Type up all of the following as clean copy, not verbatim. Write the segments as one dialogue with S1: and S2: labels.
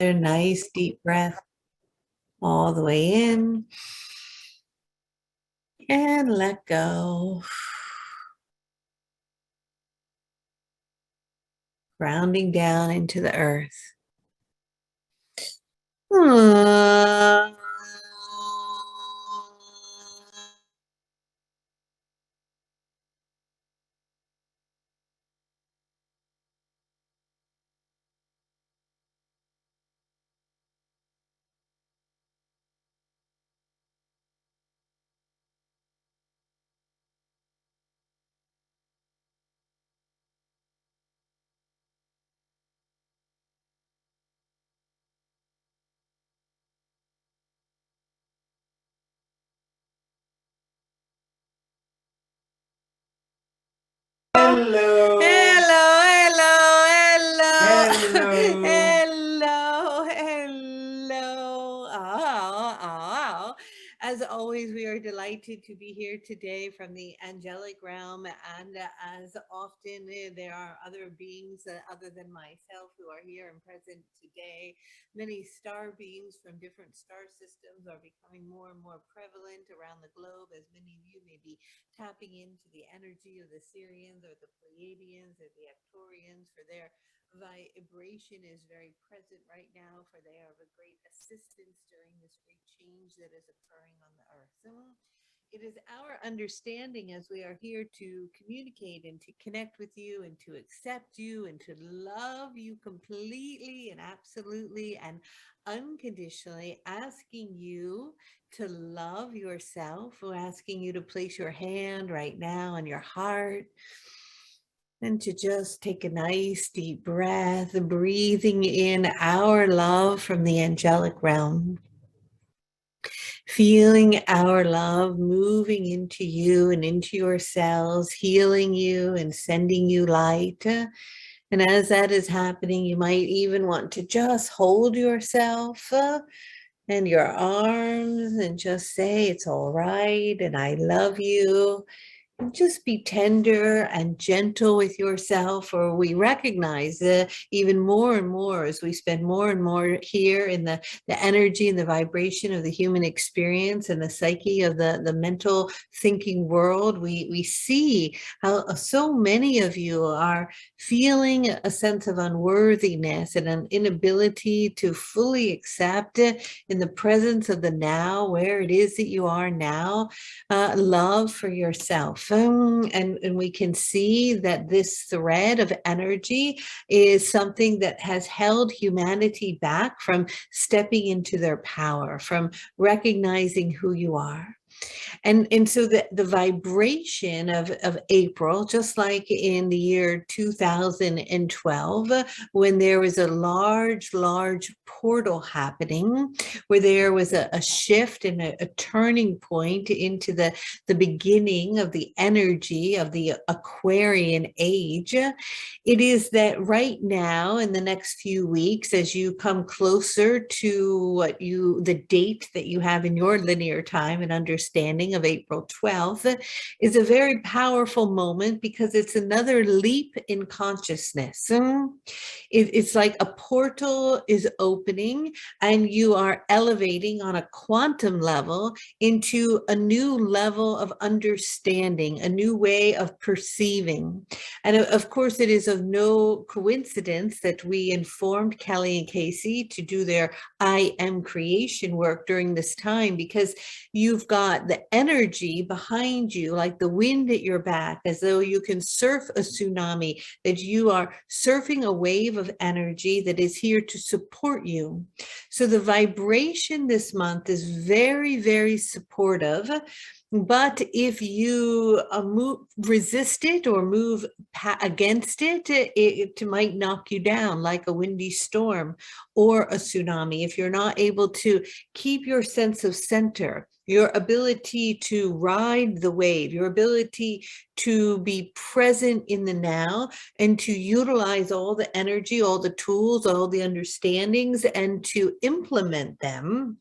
S1: A nice deep breath all the way in and let go. Grounding down into the earth.
S2: Hello.
S1: Hello,
S2: Hello.
S1: hello, hello. As always, we are delighted to be here today from the angelic realm. And as often, there are other beings other than myself who are here and present today. Many star beings from different star systems are becoming more and more prevalent around the globe, as many of you may be tapping into the energy of the Syrians or the Pleiadians or the Arcturians, for their vibration is very present right now, for they are of a great assistance during this great change that is occurring on the earth. So it is our understanding, as we are here to communicate and to connect with you and to accept you and to love you completely and absolutely and unconditionally, asking you to love yourself. We're asking you to place your hand right now on your heart and to just take a nice deep breath, breathing in our love from the angelic realm. Feeling our love moving into you and into your cells, healing you and sending you light. And as that is happening, you might even want to just hold yourself and your arms and just say, it's all right, and I love you. And just be tender and gentle with yourself, for we recognize even more and more as we spend more and more here in the energy and the vibration of the human experience and the psyche of the mental thinking world. We see how so many of you are feeling a sense of unworthiness and an inability to fully accept it in the presence of the now, where it is that you are now. Love for yourself. And we can see that this thread of energy is something that has held humanity back from stepping into their power, from recognizing who you are. And so the vibration of April, just like in the year 2012, when there was a large portal happening, where there was a shift and a turning point into the beginning of the energy of the Aquarian age. It is that right now, in the next few weeks, as you come closer to the date that you have in your linear time and understanding of April 12th, is a very powerful moment, because it's another leap in consciousness. It's like a portal is opening and you are elevating on a quantum level into a new level of understanding, a new way of perceiving. And of course, it is of no coincidence that we informed Kelly and Casey to do their I am creation work during this time, because you've got the energy behind you, like the wind at your back, as though you can surf a tsunami, that you are surfing a wave of energy that is here to support you. So the vibration this month is very supportive. But if you resist it or move against it, it might knock you down like a windy storm or a tsunami. If you're not able to keep your sense of center, your ability to ride the wave, your ability to be present in the now and to utilize all the energy, all the tools, all the understandings, and to implement them,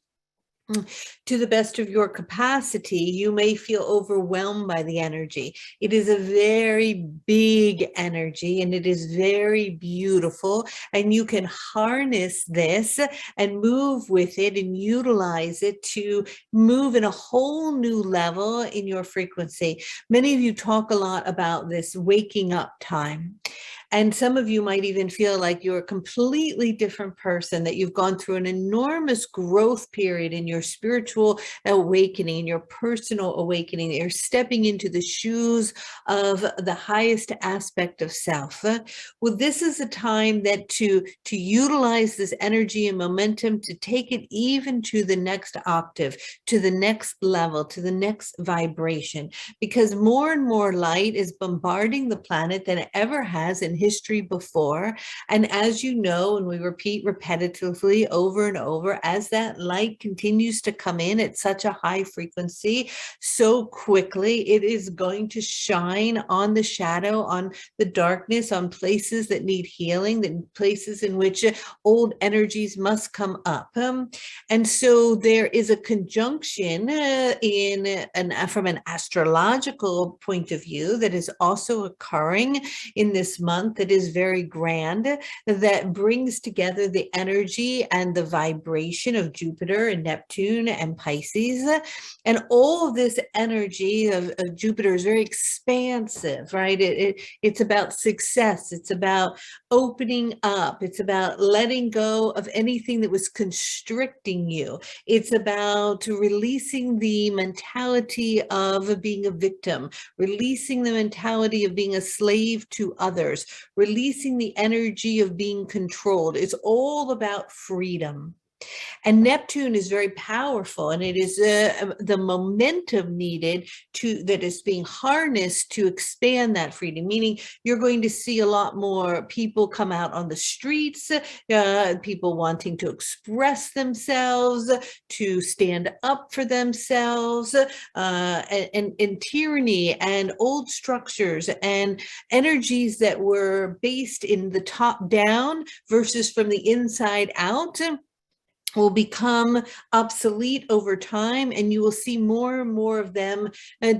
S1: To the best of your capacity, you may feel overwhelmed by the energy. It is a very big energy and it is very beautiful, and you can harness this and move with it and utilize it to move in a whole new level in your frequency. Many of you talk a lot about this waking up time. And some of you might even feel like you're a completely different person, that you've gone through an enormous growth period in your spiritual awakening, in your personal awakening, that you're stepping into the shoes of the highest aspect of self. Well, this is a time that to utilize this energy and momentum to take it even to the next octave, to the next level, to the next vibration, because more and more light is bombarding the planet than it ever has in history before. And as you know, and we repeat repetitively over and over, as that light continues to come in at such a high frequency, so quickly, it is going to shine on the shadow, on the darkness, on places that need healing, the places in which old energies must come up. And so there is a conjunction from an astrological point of view that is also occurring in this month that is very grand, that brings together the energy and the vibration of Jupiter and Neptune and Pisces. And all of this energy of Jupiter is very expansive, right? It's about success. It's about opening up. It's about letting go of anything that was constricting you. It's about releasing the mentality of being a victim, releasing the mentality of being a slave to others, releasing the energy of being controlled. It's all about freedom. And Neptune is very powerful, and it is the momentum needed that is being harnessed to expand that freedom, meaning you're going to see a lot more people come out on the streets, people wanting to express themselves, to stand up for themselves, and tyranny and old structures and energies that were based in the top down versus from the inside out will become obsolete over time, and you will see more and more of them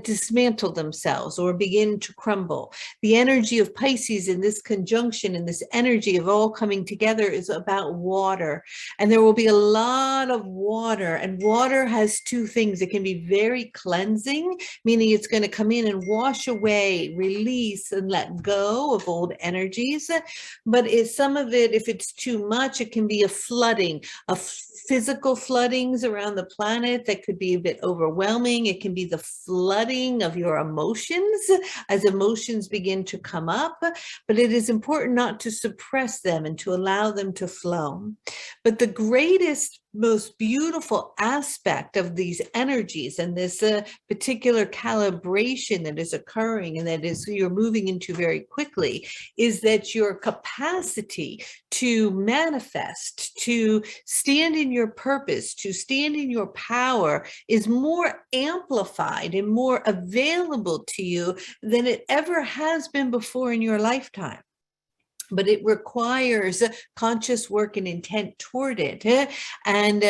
S1: dismantle themselves or begin to crumble. The energy of Pisces in this conjunction and this energy of all coming together is about water, and there will be a lot of water, and water has two things. It can be very cleansing, meaning it's going to come in and wash away, release, and let go of old energies. But some of it, if it's too much, it can be a flooding, physical floodings around the planet that could be a bit overwhelming. It can be the flooding of your emotions as emotions begin to come up, but it is important not to suppress them and to allow them to flow. But the greatest, most beautiful aspect of these energies and this particular calibration that is occurring and that is you're moving into very quickly is that your capacity to manifest, to stand in your purpose, to stand in your power is more amplified and more available to you than it ever has been before in your lifetime. But it requires conscious work and intent toward it, and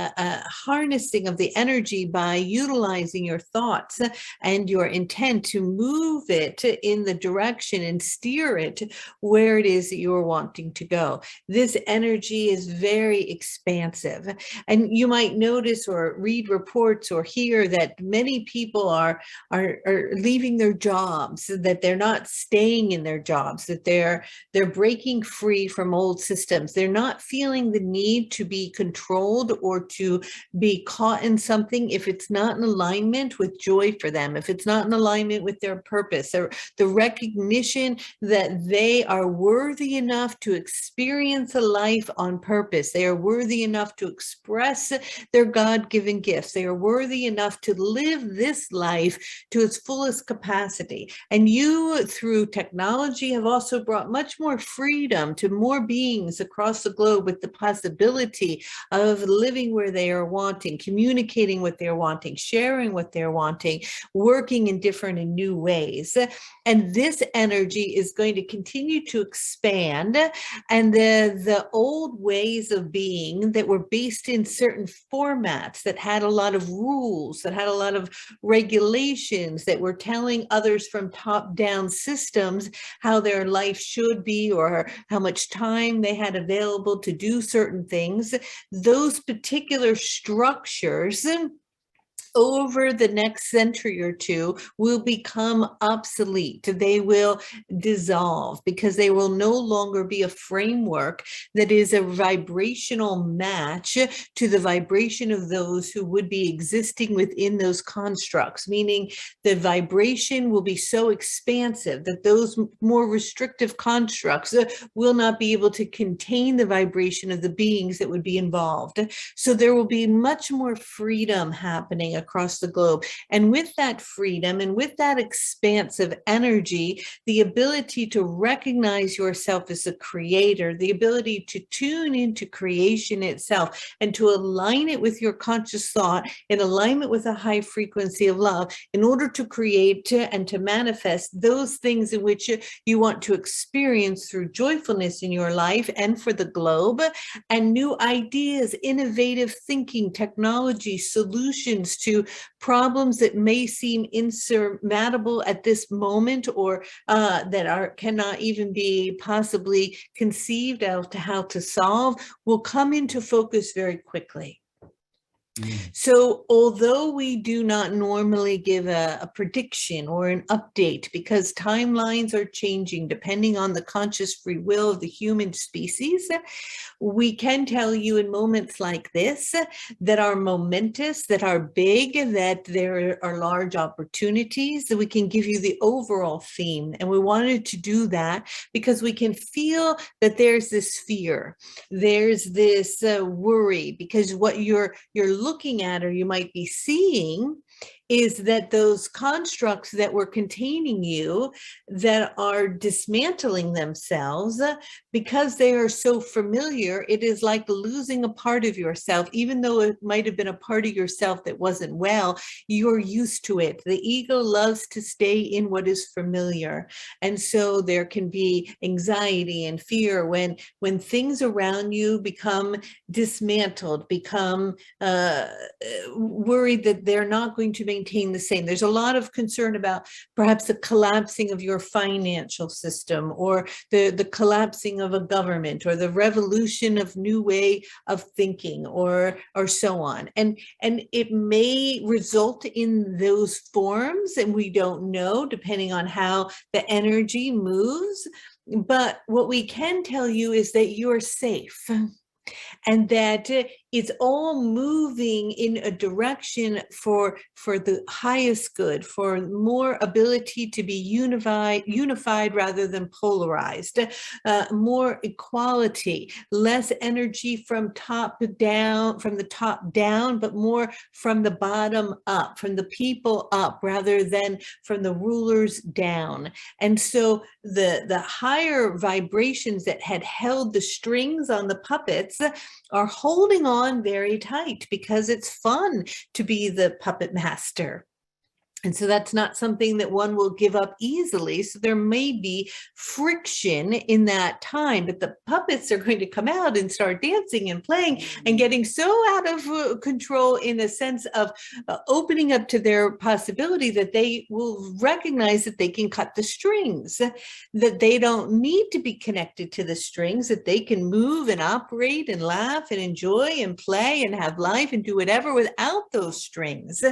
S1: harnessing of the energy by utilizing your thoughts and your intent to move it in the direction and steer it where it is that you're wanting to go. This energy is very expansive, and you might notice or read reports or hear that many people are leaving their jobs, that they're not staying in their jobs, that they're breaking free from old systems. They're not feeling the need to be controlled or to be caught in something if it's not in alignment with joy for them, if it's not in alignment with their purpose, or the recognition that they are worthy enough to experience a life on purpose. They are worthy enough to express their God-given gifts. They are worthy enough to live this life to its fullest capacity. And you, through technology, have also brought much more more freedom to more beings across the globe with the possibility of living where they are wanting, communicating what they're wanting, sharing what they're wanting, working in different and new ways. And this energy is going to continue to expand. And the old ways of being that were based in certain formats that had a lot of rules, that had a lot of regulations, that were telling others from top-down systems how their life should be or how much time they had available to do certain things, those particular structures over the next century or two will become obsolete. They will dissolve because they will no longer be a framework that is a vibrational match to the vibration of those who would be existing within those constructs, meaning the vibration will be so expansive that those more restrictive constructs will not be able to contain the vibration of the beings that would be involved. So there will be much more freedom happening across the globe. And with that freedom and with that expansive energy, the ability to recognize yourself as a creator, the ability to tune into creation itself and to align it with your conscious thought in alignment with a high frequency of love in order to create and to manifest those things in which you want to experience through joyfulness in your life and for the globe, and new ideas, innovative thinking, technology, solutions to problems that may seem insurmountable at this moment, or that cannot even be possibly conceived of to how to solve, will come into focus very quickly. So although we do not normally give a prediction or an update because timelines are changing depending on the conscious free will of the human species, we can tell you in moments like this that are momentous, that are big, that there are large opportunities, that we can give you the overall theme. And we wanted to do that because we can feel that there's this fear, there's this worry, because what you're looking at or you might be seeing is that those constructs that were containing you that are dismantling themselves because they are so familiar, it is like losing a part of yourself. Even though it might have been a part of yourself that wasn't well, you're used to it. The ego loves to stay in what is familiar. And so there can be anxiety and fear when things around you become dismantled, become worried that they're not going to maintain the same. There's a lot of concern about perhaps the collapsing of your financial system, or the collapsing of a government, or the revolution of new way of thinking, or so on. And it may result in those forms, and we don't know, depending on how the energy moves. But what we can tell you is that you're safe, and that it's all moving in a direction for the highest good, for more ability to be unified rather than polarized, more equality, less energy from the top down, but more from the bottom up, from the people up, rather than from the rulers down. And so the higher vibrations that had held the strings on the puppets are holding on very tight because it's fun to be the puppet master. And so that's not something that one will give up easily. So there may be friction in that time, but the puppets are going to come out and start dancing and playing and getting so out of control in a sense of opening up to their possibility that they will recognize that they can cut the strings, that they don't need to be connected to the strings, that they can move and operate and laugh and enjoy and play and have life and do whatever without those strings.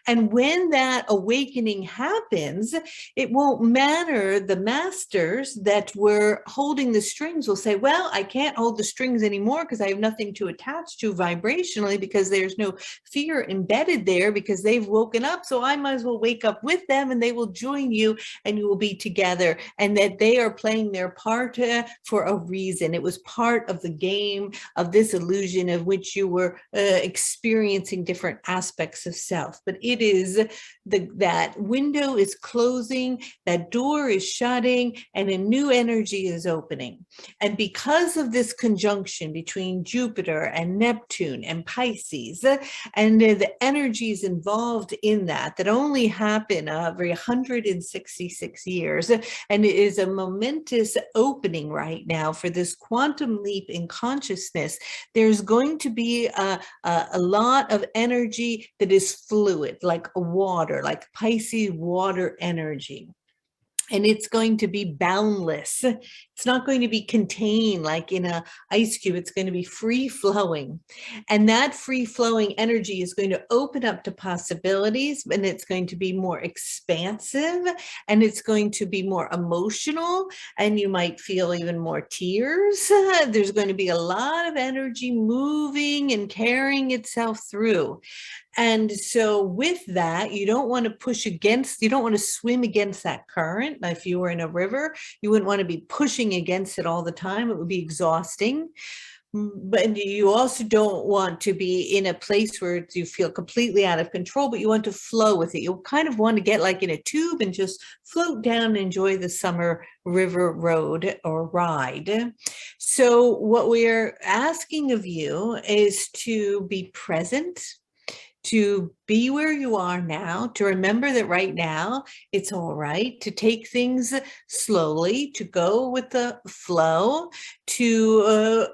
S1: And when that awakening happens, it won't matter. The masters that were holding the strings will say, well, I can't hold the strings anymore because I have nothing to attach to vibrationally, because there's no fear embedded there, because they've woken up. So I might as well wake up with them and they will join you and you will be together, and that they are playing their part for a reason. It was part of the game of this illusion of which you were experiencing different aspects of self. But it is the that window is closing, that door is shutting, and a new energy is opening. And because of this conjunction between Jupiter and Neptune and Pisces, and the energies involved in that only happen every 166 years, and it is a momentous opening right now for this quantum leap in consciousness. There's going to be a lot of energy that is fluid, like water, like Pisces water energy. And it's going to be boundless. It's not going to be contained like in an ice cube. It's going to be free flowing. And that free flowing energy is going to open up to possibilities, and it's going to be more expansive, and it's going to be more emotional, and you might feel even more tears. There's going to be a lot of energy moving and carrying itself through. And so with that, you don't want to push against, you don't want to swim against that current. If you were in a river, you wouldn't want to be pushing against it all the time. It would be exhausting. But you also don't want to be in a place where you feel completely out of control, but you want to flow with it. You kind of want to get like in a tube and just float down and enjoy the summer river road or ride. So what we're asking of you is to be present, to be where you are now, to remember that right now it's all right, to take things slowly, to go with the flow, to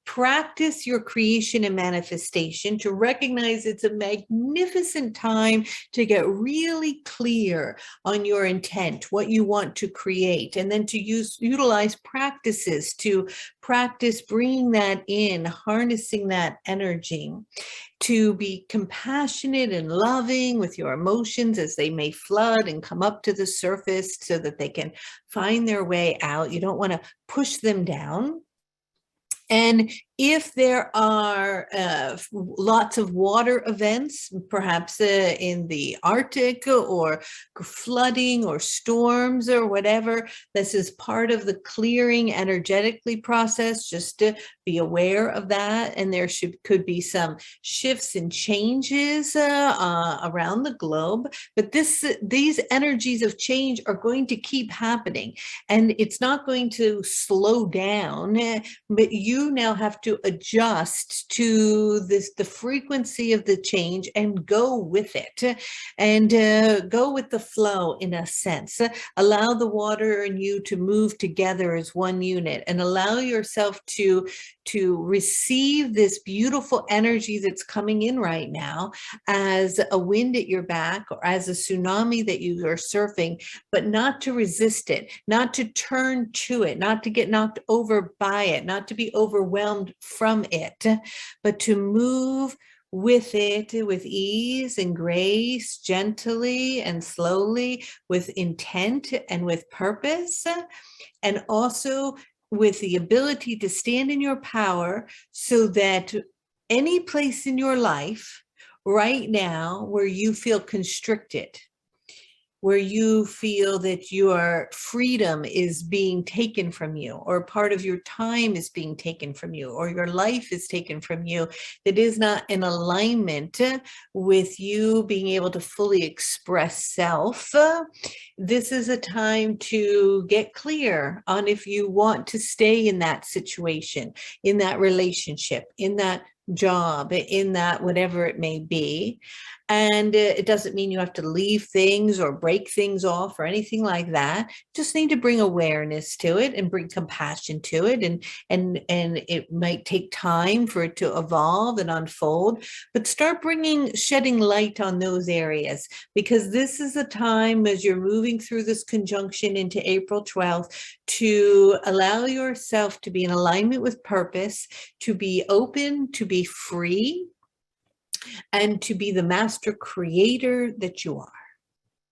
S1: practice your creation and manifestation, to recognize it's a magnificent time to get really clear on your intent, what you want to create, and then to utilize practices to practice bringing that in, harnessing that energy, to be compassionate and loving with your emotions as they may flood and come up to the surface so that they can find their way out. You don't want to push them down. And if there are lots of water events, perhaps in the Arctic, or flooding or storms or whatever, this is part of the clearing energetically process. Just to be aware of that. And there could be some shifts and changes around the globe. But these energies of change are going to keep happening. And it's not going to slow down, but you now have to adjust to the frequency of the change and go with it, and go with the flow in a sense. Allow the water and you to move together as one unit, and allow yourself to receive this beautiful energy that's coming in right now as a wind at your back or as a tsunami that you are surfing, but not to resist it, not to turn to it, not to get knocked over by it, not to be overwhelmed from it, but to move with it with ease and grace, gently and slowly, with intent and with purpose, and also with the ability to stand in your power, so that any place in your life right now where you feel constricted, where you feel that your freedom is being taken from you, or part of your time is being taken from you, or your life is taken from you, that is not in alignment with you being able to fully express self, this is a time to get clear on if you want to stay in that situation, in that relationship, in that job, in that whatever it may be. And it doesn't mean you have to leave things or break things off or anything like that. Just need to bring awareness to it and bring compassion to it. And it might take time for it to evolve and unfold, but start shedding light on those areas, because this is a time, as you're moving through this conjunction into April 12th, to allow yourself to be in alignment with purpose, to be open, to be free, and to be the master creator that you are.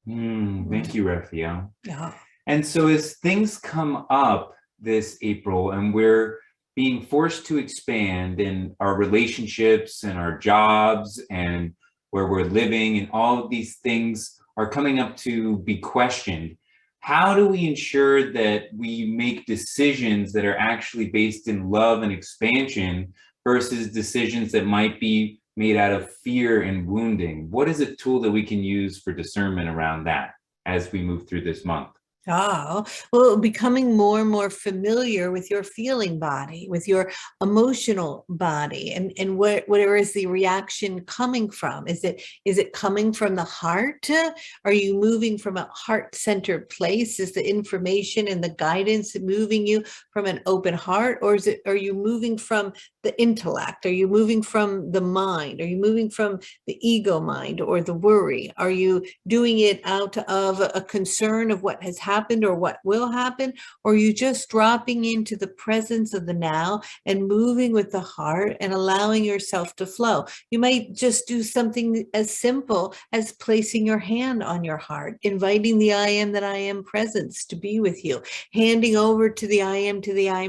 S3: Thank you, Raphael.
S1: Yeah.
S3: And so as things come up this April and we're being forced to expand in our relationships and our jobs and where we're living, and all of these things are coming up to be questioned, how do we ensure that we make decisions that are actually based in love and expansion versus decisions that might be made out of fear and wounding. What is a tool that we can use for discernment around that as we move through this month?
S1: Oh, well, becoming more and more familiar with your feeling body, with your emotional body, and where is the reaction coming from? Is it coming from the heart? Are you moving from a heart-centered place? Is the information and the guidance moving you from an open heart, or are you moving from the intellect? Are you moving from the mind? Are you moving from the ego mind or the worry? Are you doing it out of a concern of what has happened or what will happen? Or are you just dropping into the presence of the now and moving with the heart and allowing yourself to flow? You might just do something as simple as placing your hand on your heart, inviting the I am that I am presence to be with you, handing over to the I am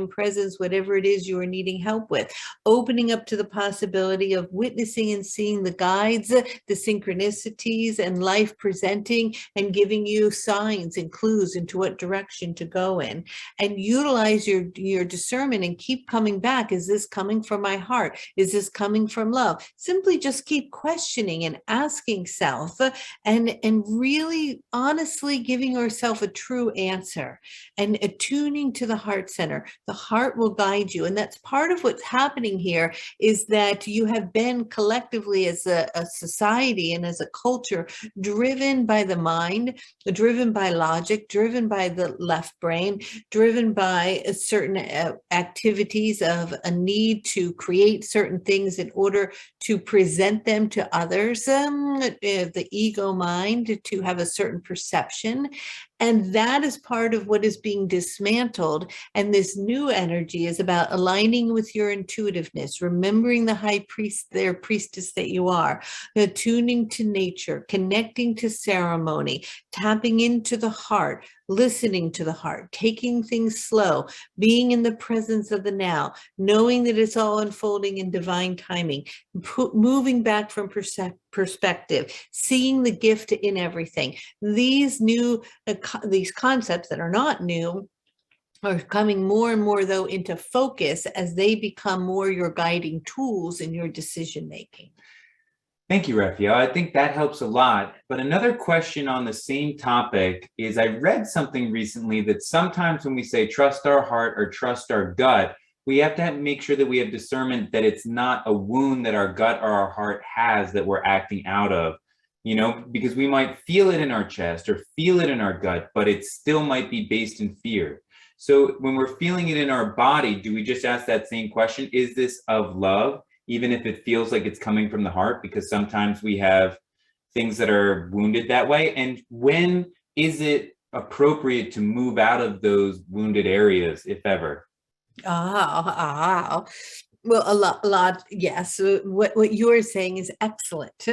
S1: presence, whatever it is you are needing help with, opening up to the possibility of witnessing and seeing the guides, the synchronicities, and life presenting and giving you signs and clues into what direction to go in, and utilize your discernment and keep coming back. Is this coming from my heart? Is this coming from love? Simply just keep questioning and asking self, and really honestly giving yourself a true answer and attuning to the heart center. The heart will guide you, and that's part of what's happening here, is that you have been collectively as a society and as a culture driven by the mind, driven by logic, driven by the left brain, driven by a certain activities of a need to create certain things in order to present them to others, the ego mind to have a certain perception. And that is part of what is being dismantled. And this new energy is about aligning with your intuitiveness, remembering the high priest, their priestess that you are, attuning to nature, connecting to ceremony, tapping into the heart, listening to the heart, taking things slow, being in the presence of the now, knowing that it's all unfolding in divine timing, moving back from perspective, seeing the gift in everything. These new these concepts that are not new are coming more and more, though, into focus as they become more your guiding tools in your decision making.
S3: Thank you, Raphael. I think that helps a lot. But another question on the same topic is, I read something recently that sometimes when we say trust our heart or trust our gut, we have to make sure that we have discernment that it's not a wound that our gut or our heart has that we're acting out of, because we might feel it in our chest or feel it in our gut, but it still might be based in fear. So when we're feeling it in our body, do we just ask that same question? Is this of love? Even if it feels like it's coming from the heart, because sometimes we have things that are wounded that way. And when is it appropriate to move out of those wounded areas, if ever?
S1: Well, a lot, yes. What you're saying is excellent,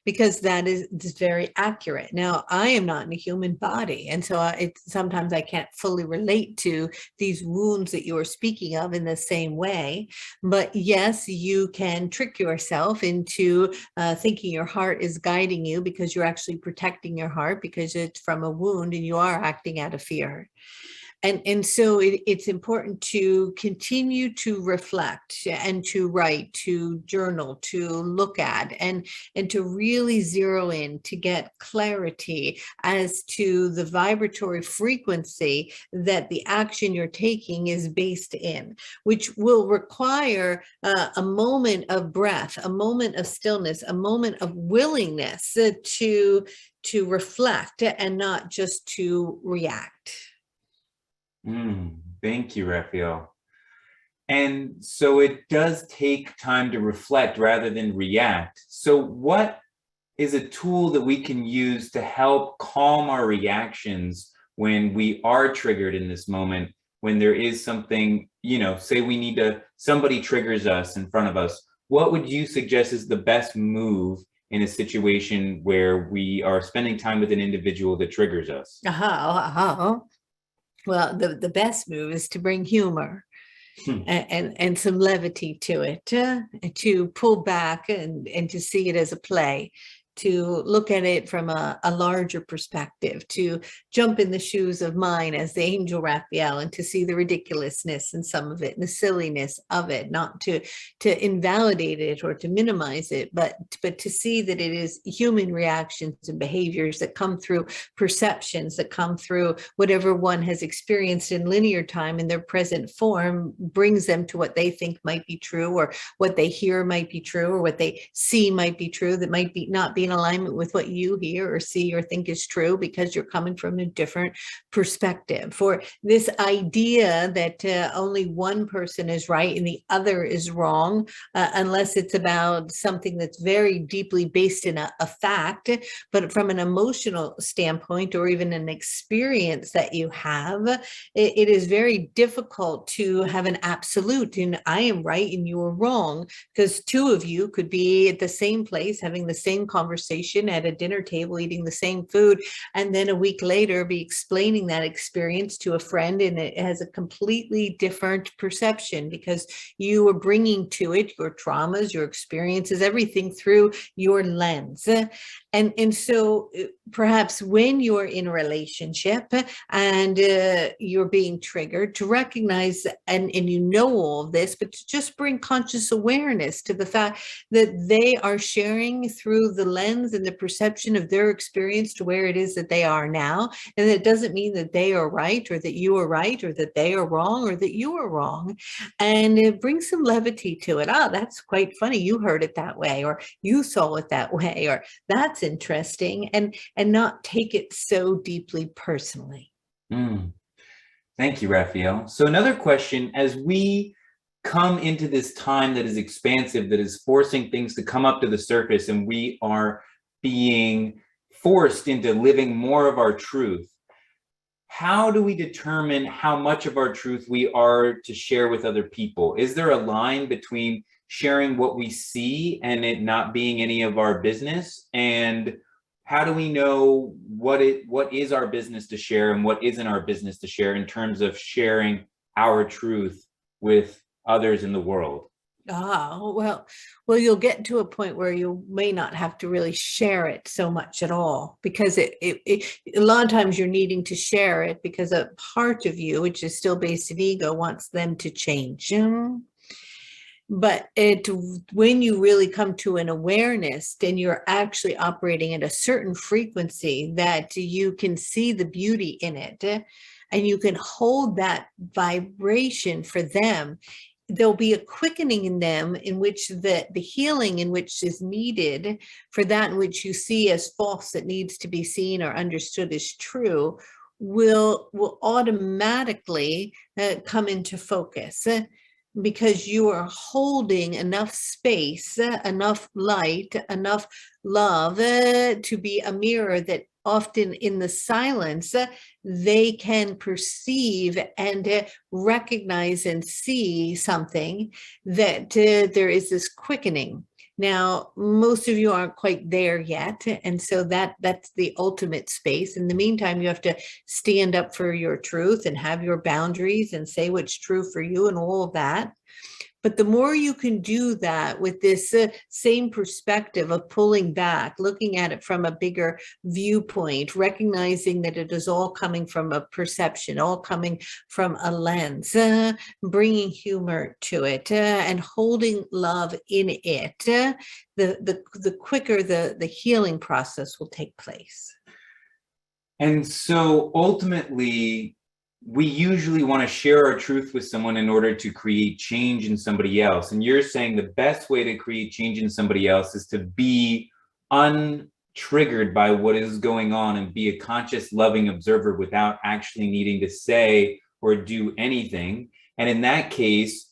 S1: because that is very accurate. Now, I am not in a human body, and so sometimes I can't fully relate to these wounds that you are speaking of in the same way. But yes, you can trick yourself into thinking your heart is guiding you because you're actually protecting your heart because it's from a wound and you are acting out of fear. And so it's important to continue to reflect and to write, to journal, to look at, and to really zero in to get clarity as to the vibratory frequency that the action you're taking is based in, which will require a moment of breath, a moment of stillness, a moment of willingness to reflect and not just to react.
S3: Thank you, Raphael. And so it does take time to reflect rather than react. So what is a tool that we can use to help calm our reactions when we are triggered in this moment, when there is something, say somebody triggers us in front of us? What would you suggest is the best move in a situation where we are spending time with an individual that triggers us?
S1: Well, the best move is to bring humor and some levity to it, to pull back and to see it as a play. to look at it from a larger perspective, to jump in the shoes of mine as the angel Raphael, and to see the ridiculousness in some of it and the silliness of it, not to invalidate it or to minimize it, but to see that it is human reactions and behaviors that come through perceptions, that come through whatever one has experienced in linear time in their present form, brings them to what they think might be true, or what they hear might be true, or what they see might be true, that might be not be in alignment with what you hear or see or think is true, because you're coming from a different perspective. For this idea that only one person is right and the other is wrong, unless it's about something that's very deeply based in a fact, but from an emotional standpoint or even an experience that you have, it is very difficult to have an absolute and I am right and you are wrong, because two of you could be at the same place having the same conversation at a dinner table, eating the same food, and then a week later be explaining that experience to a friend, and it has a completely different perception, because you are bringing to it your traumas, your experiences, everything through your lens. And so perhaps when you're in a relationship and you're being triggered, to recognize and you know all of this, but to just bring conscious awareness to the fact that they are sharing through the lens and the perception of their experience to where it is that they are now. And it doesn't mean that they are right, or that you are right, or that they are wrong, or that you are wrong. And it brings some levity to it. Oh, that's quite funny. You heard it that way, or you saw it that way, or that's interesting, and not take it so deeply personally.
S3: Thank you, Raphael. So another question, as we come into this time that is expansive, that is forcing things to come up to the surface, and we are being forced into living more of our truth, how do we determine how much of our truth we are to share with other people? Is there a line between sharing what we see and it not being any of our business? And how do we know what is our business to share and what isn't our business to share in terms of sharing our truth with others in the world?
S1: Well, you'll get to a point where you may not have to really share it so much at all, because a lot of times you're needing to share it because a part of you, which is still based in ego, wants them to change. But when you really come to an awareness, then you're actually operating at a certain frequency that you can see the beauty in it, and you can hold that vibration for them. There'll be a quickening in them in which the healing in which is needed for that in which you see as false that needs to be seen or understood as true will automatically come into focus, because you are holding enough space, enough light, enough love to be a mirror that often in the silence they can perceive and recognize and see something, that there is this quickening. Now, most of you aren't quite there yet, and so that's the ultimate space. In the meantime, you have to stand up for your truth and have your boundaries and say what's true for you and all of that. But the more you can do that with this same perspective of pulling back, looking at it from a bigger viewpoint, recognizing that it is all coming from a perception, all coming from a lens, bringing humor to it, and holding love in it, the quicker the healing process will take place.
S3: And so ultimately, we usually want to share our truth with someone in order to create change in somebody else. And you're saying the best way to create change in somebody else is to be untriggered by what is going on and be a conscious, loving observer without actually needing to say or do anything. And in that case,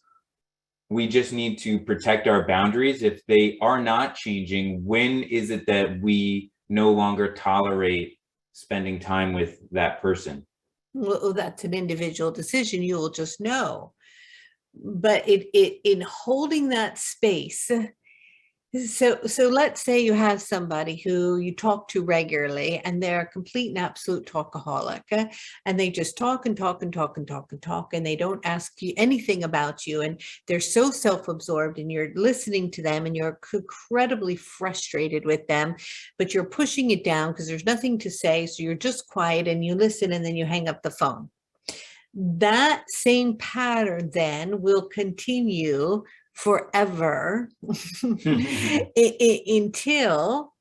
S3: we just need to protect our boundaries. If they are not changing, when is it that we no longer tolerate spending time with that person?
S1: Well, that's an individual decision. You will just know. But in holding that space, So let's say you have somebody who you talk to regularly and they're a complete and absolute talkaholic, and they just talk and talk and talk and talk and talk, and they don't ask you anything about you, and they're so self-absorbed, and you're listening to them and you're incredibly frustrated with them, but you're pushing it down because there's nothing to say, so you're just quiet and you listen and then you hang up the phone. That same pattern then will continue forever until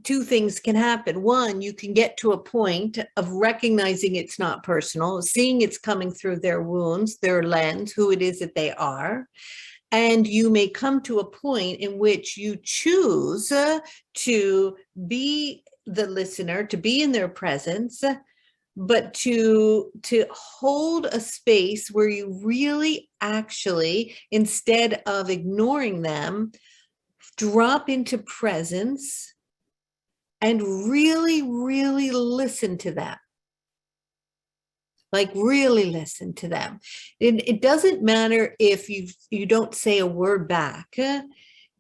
S1: two things can happen. One, you can get to a point of recognizing it's not personal, seeing it's coming through their wounds, their lens, who it is that they are. And you may come to a point in which you choose to be the listener, to be in their presence, but to hold a space where you really actually, instead of ignoring them, drop into presence and really, really listen to them. Like really listen to them. It doesn't matter if you don't say a word back.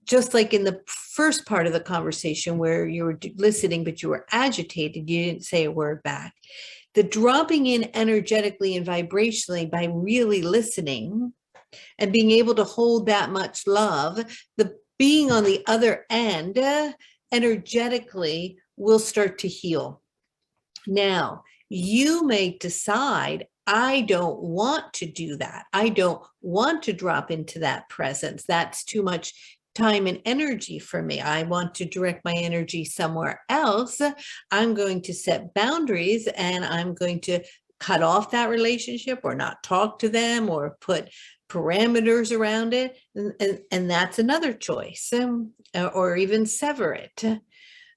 S1: Just like in the first part of the conversation where you were listening, but you were agitated, you didn't say a word back. The dropping in energetically and vibrationally by really listening and being able to hold that much love, the being on the other end energetically will start to heal. Now, you may decide, I don't want to do that. I don't want to drop into that presence. That's too much time and energy for me. I want to direct my energy somewhere else. I'm going to set boundaries and I'm going to cut off that relationship or not talk to them or put parameters around it. And that's another choice, or even sever it.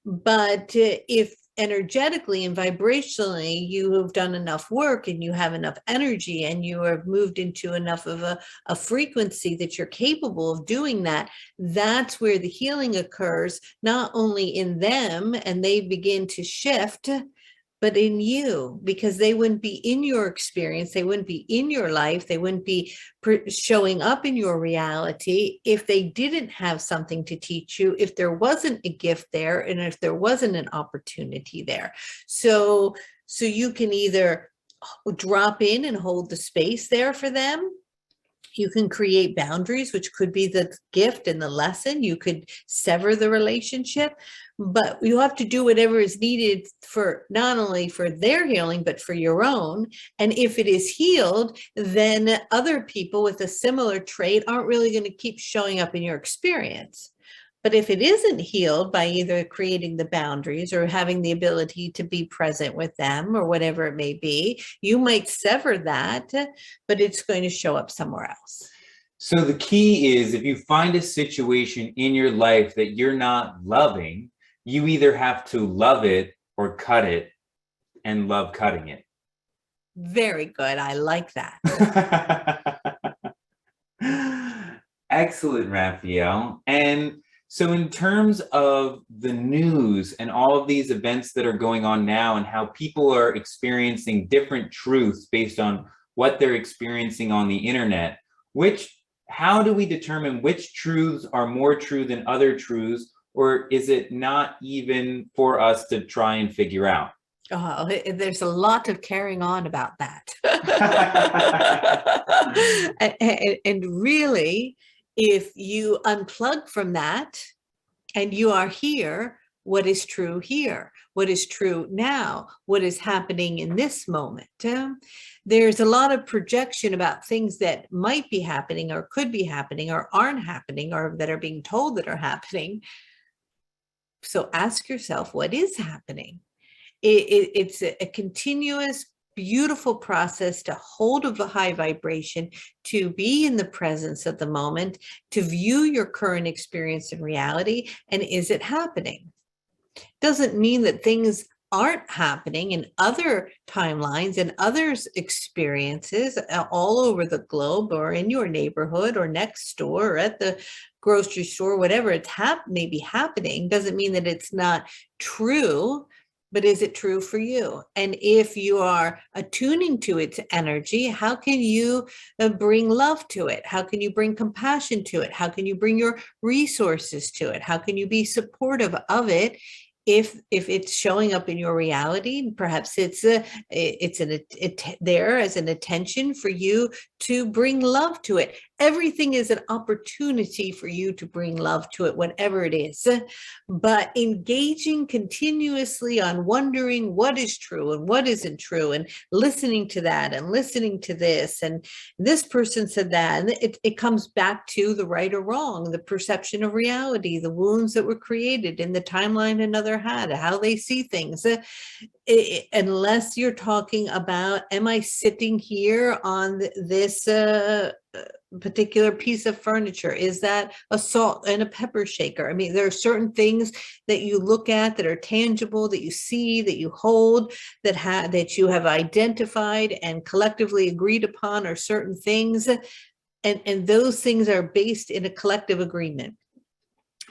S1: But if energetically and vibrationally you have done enough work and you have enough energy and you have moved into enough of a frequency that you're capable of doing that, that's where the healing occurs, not only in them and they begin to shift, but in you, because they wouldn't be in your experience, they wouldn't be in your life, they wouldn't be showing up in your reality if they didn't have something to teach you, if there wasn't a gift there, and if there wasn't an opportunity there. So you can either drop in and hold the space there for them. You can create boundaries, which could be the gift and the lesson. You could sever the relationship, but you have to do whatever is needed for not only for their healing, but for your own. And if it is healed, then other people with a similar trait aren't really going to keep showing up in your experience. But if it isn't healed by either creating the boundaries or having the ability to be present with them or whatever it may be, you might sever that, but it's going to show up somewhere else.
S3: So the key is, if you find a situation in your life that you're not loving, you either have to love it or cut it, and love cutting it.
S1: Very good. I like that.
S3: Excellent, Raphael. And so in terms of the news and all of these events that are going on now and how people are experiencing different truths based on what they're experiencing on the internet, how do we determine which truths are more true than other truths, or is it not even for us to try and figure out?
S1: Oh, there's a lot of carrying on about that. And really, if you unplug from that and you are here, what is true here? What is true now? What is happening in this moment? There's a lot of projection about things that might be happening or could be happening or aren't happening or that are being told that are happening. So ask yourself, what is happening? It's a continuous, beautiful process to hold of a high vibration, to be in the presence of the moment, to view your current experience and reality. And is it happening? Doesn't mean that things aren't happening in other timelines and others' experiences all over the globe or in your neighborhood or next door or at the grocery store, whatever it's may be happening. Doesn't mean that it's not true. but is it true for you? And if you are attuning to its energy, how can you bring love to it? How can you bring compassion to it? How can you bring your resources to it? How can you be supportive of it? If it's showing up in your reality, perhaps it's there as an attention for you to bring love to it. Everything is an opportunity for you to bring love to it, whatever it is. But engaging continuously on wondering what is true and what isn't true, and listening to that and listening to this, and this person said that, and it comes back to the right or wrong, the perception of reality, the wounds that were created in the timeline another had, how they see things. Unless you're talking about, am I sitting here on this particular piece of furniture? Is that a salt and a pepper shaker? I mean, there are certain things that you look at that are tangible, that you see, that you hold, that you have identified and collectively agreed upon are certain things. And those things are based in a collective agreement.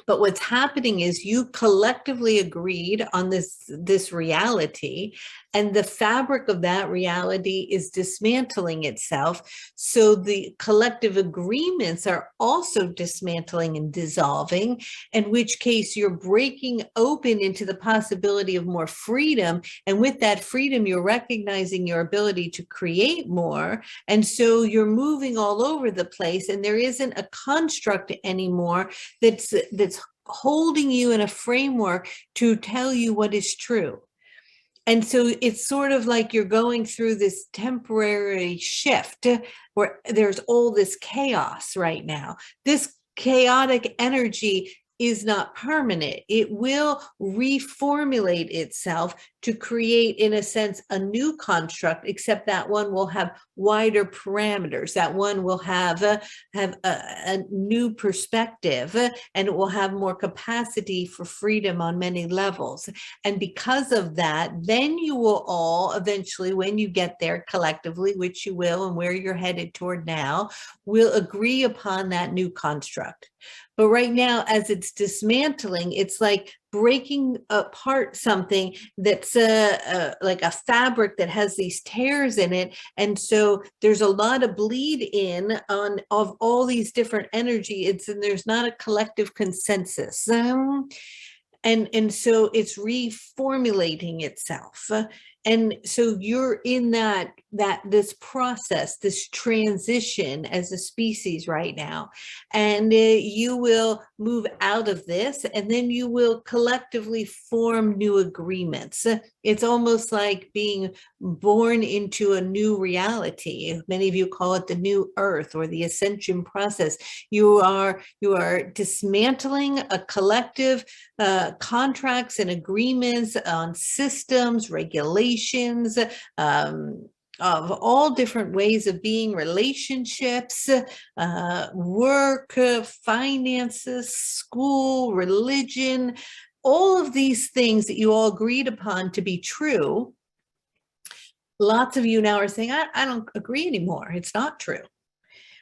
S1: But what's happening is you collectively agreed on this reality, and the fabric of that reality is dismantling itself. So the collective agreements are also dismantling and dissolving, in which case you're breaking open into the possibility of more freedom. And with that freedom, you're recognizing your ability to create more. And so you're moving all over the place, and there isn't a construct anymore that's holding you in a framework to tell you what is true. And so it's sort of like you're going through this temporary shift where there's all this chaos right now. This chaotic energy is not permanent. It will reformulate itself to create, in a sense, a new construct, except that one will have wider parameters. That one will have a new perspective, and it will have more capacity for freedom on many levels. And because of that, then you will all eventually, when you get there collectively, which you will, and where you're headed toward now, will agree upon that new construct. But right now, as it's dismantling, it's like breaking apart something that's like a fabric that has these tears in it. And so there's a lot of bleed in of all these different energies, and there's not a collective consensus. And so it's reformulating itself. And so you're in this process, this transition as a species right now. And you will move out of this, and then you will collectively form new agreements. It's almost like being born into a new reality. Many of you call it the new earth or the ascension process. You are dismantling a collective contracts and agreements on systems, regulations, of all different ways of being, relationships, work, finances, school, religion, all of these things that you all agreed upon to be true. Lots of you now are saying, I don't agree anymore. It's not true,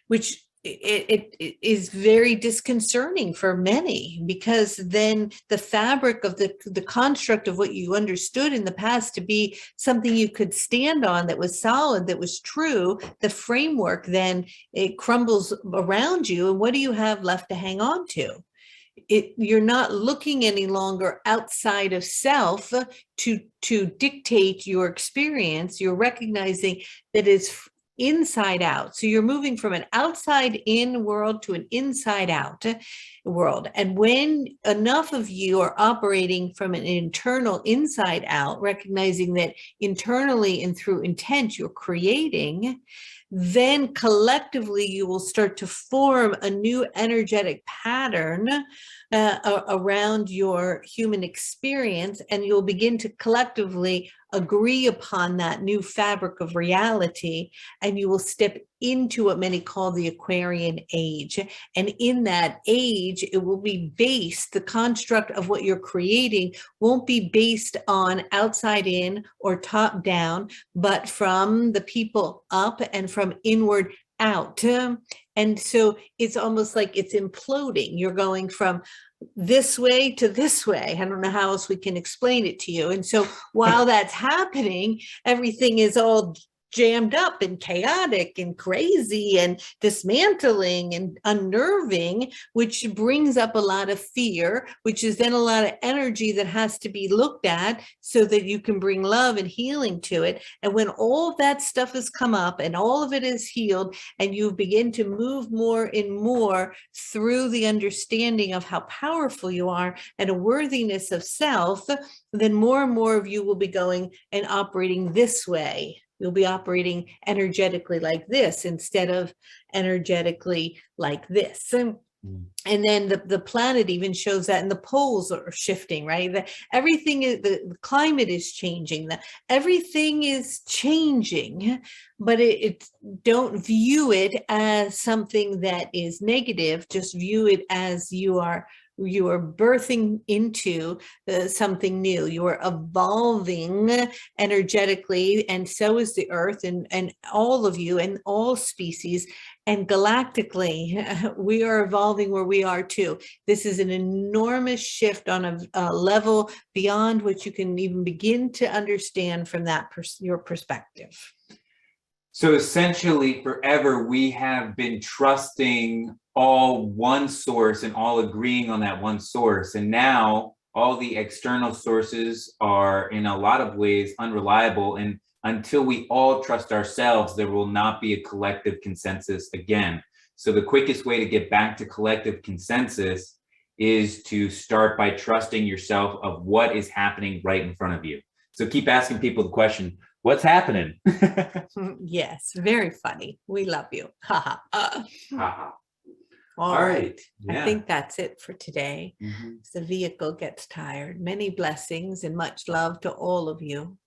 S1: which it is very disconcerting for many, because then the fabric of the construct of what you understood in the past to be something you could stand on, that was solid, that was true, the framework, then it crumbles around you. And what do you have left to hang on to? You're not looking any longer outside of self to dictate your experience. You're recognizing that it's inside out. So you're moving from an outside in world to an inside out world. And when enough of you are operating from an internal inside out, recognizing that internally and through intent you're creating, then collectively you will start to form a new energetic pattern around your human experience, and you'll begin to collectively agree upon that new fabric of reality, and you will step into what many call the Aquarian age. And in that age, it will be based, the construct of what you're creating won't be based on outside in or top down, but from the people up and from inward out. And so it's almost like it's imploding. You're going from, this way to this way. I don't know how else we can explain it to you. And so while that's happening, everything is all jammed up and chaotic and crazy and dismantling and unnerving, which brings up a lot of fear, which is then a lot of energy that has to be looked at so that you can bring love and healing to it. And when all of that stuff has come up and all of it is healed, and you begin to move more and more through the understanding of how powerful you are and a worthiness of self, then more and more of you will be going and operating this way. You'll be operating energetically like this instead of energetically like this. And then the planet even shows that, and the poles are shifting, right? That everything is, the climate is changing, that everything is changing, but it's don't view it as something that is negative. Just view it as you are birthing into something new. You are evolving energetically, and so is the earth and all of you and all species. And galactically, we are evolving where we are too. This is an enormous shift on a level beyond what you can even begin to understand from that your perspective.
S3: So essentially, forever, we have been trusting all one source and all agreeing on that one source. And now all the external sources are in a lot of ways unreliable. And until we all trust ourselves, there will not be a collective consensus again. So the quickest way to get back to collective consensus is to start by trusting yourself of what is happening right in front of you. So keep asking people the question, what's happening?
S1: Yes, very funny. We love you. Ha ha. All right.
S3: Yeah.
S1: I think that's it for today.
S3: Mhm.
S1: The vehicle gets tired. Many blessings and much love to all of you.